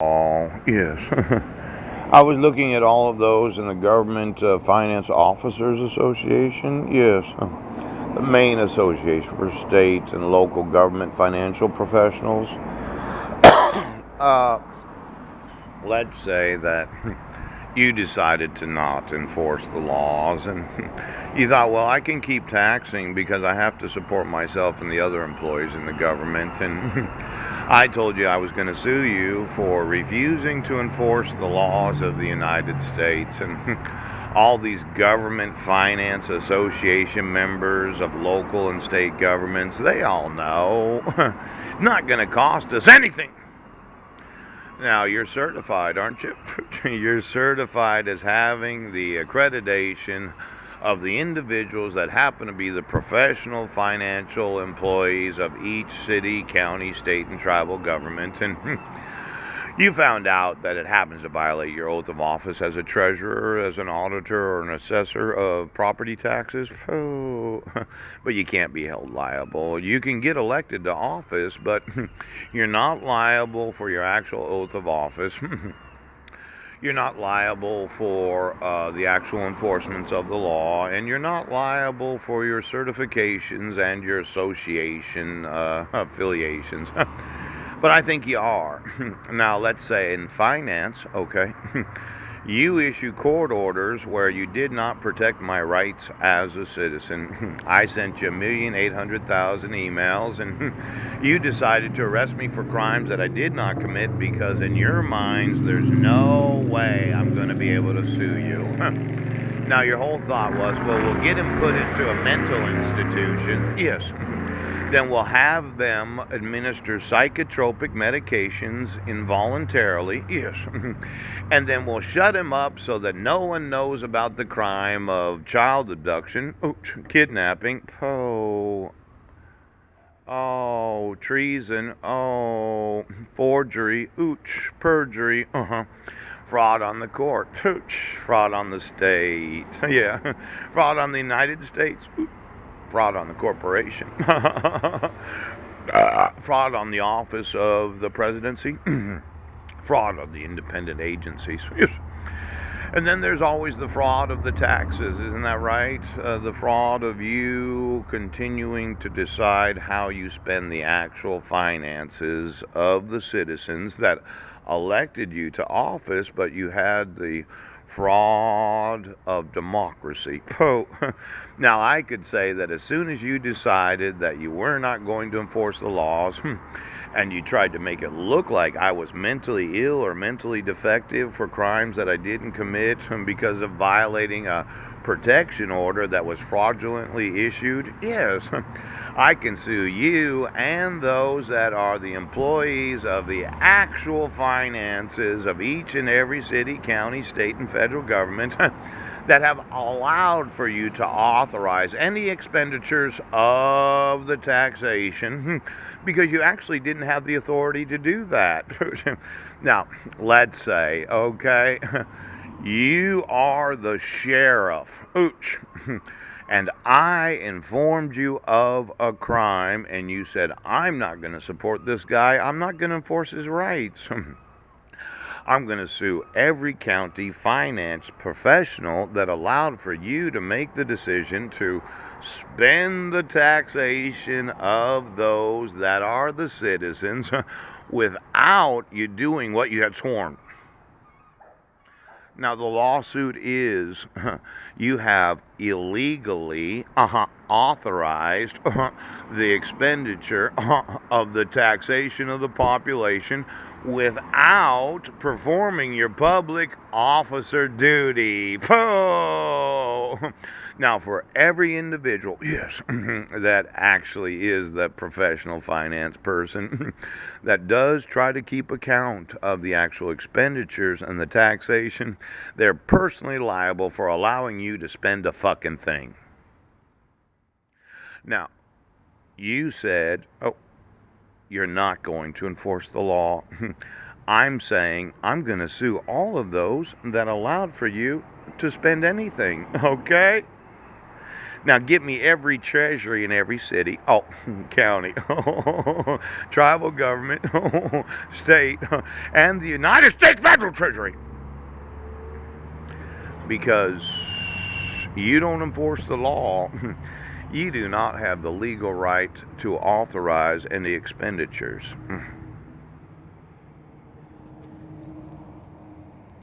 Oh, yes. I was looking at all of those in the Government Finance Officers Association. Yes, the main association for state and local government financial professionals. Uh, let's say that you decided to not enforce the laws and you thought, well, I can keep taxing because I have to support myself and the other employees in the government. And I told you I was going to sue you for refusing to enforce the laws of the United States. And all these government finance association members of local and state governments, they all know it's not going to cost us anything. Now, you're certified, aren't you? You're certified as having the accreditation of the individuals that happen to be the professional financial employees of each city, county, state, and tribal government. And you found out that it happens to violate your oath of office as a treasurer, as an auditor, or an assessor of property taxes. Oh, but you can't be held liable. You can get elected to office, but you're not liable for your actual oath of office. You're not liable for the actual enforcements of the law, and you're not liable for your certifications and your association affiliations. But I think you are. Now, let's say in finance, okay, you issue court orders where you did not protect my rights as a citizen. I sent you 1,800,000 emails, and you decided to arrest me for crimes that I did not commit because, in your minds, there's no way I'm going to be able to sue you. Now, your whole thought was, well, we'll get him put into a mental institution. Yes. Then we'll have them administer psychotropic medications involuntarily. Yes. And then we'll shut him up so that no one knows about the crime of child abduction, kidnapping, treason, forgery, perjury, fraud on the court, fraud on the state, yeah, fraud on the United States, fraud on the corporation, fraud on the office of the presidency, fraud on the independent agencies. Yes. And then there's always the fraud of the taxes, isn't that right? The fraud of you continuing to decide how you spend the actual finances of the citizens that elected you to office, but you had the fraud of democracy. Oh, now I could say that as soon as you decided that you were not going to enforce the laws, and you tried to make it look like I was mentally ill or mentally defective for crimes that I didn't commit because of violating a protection order that was fraudulently issued, yes, I can sue you and those that are the employees of the actual finances of each and every city, county, state, and federal government that have allowed for you to authorize any expenditures of the taxation because you actually didn't have the authority to do that. Now, let's say, okay, you are the sheriff, and I informed you of a crime, and you said, I'm not going to support this guy, I'm not going to enforce his rights. I'm going to sue every county finance professional that allowed for you to make the decision to spend the taxation of those that are the citizens without you doing what you had sworn. Now, the lawsuit is you have illegally authorized the expenditure of the taxation of the population without performing your public officer duty. Now, for every individual, yes, that actually is the professional finance person that does try to keep account of the actual expenditures and the taxation, they're personally liable for allowing you to spend a fucking thing. Now, you said, oh, you're not going to enforce the law. I'm saying I'm going to sue all of those that allowed for you to spend anything, okay? Now get me every treasury in every city, county, tribal government, state, and the United States federal treasury. Because you don't enforce the law, you do not have the legal right to authorize any expenditures.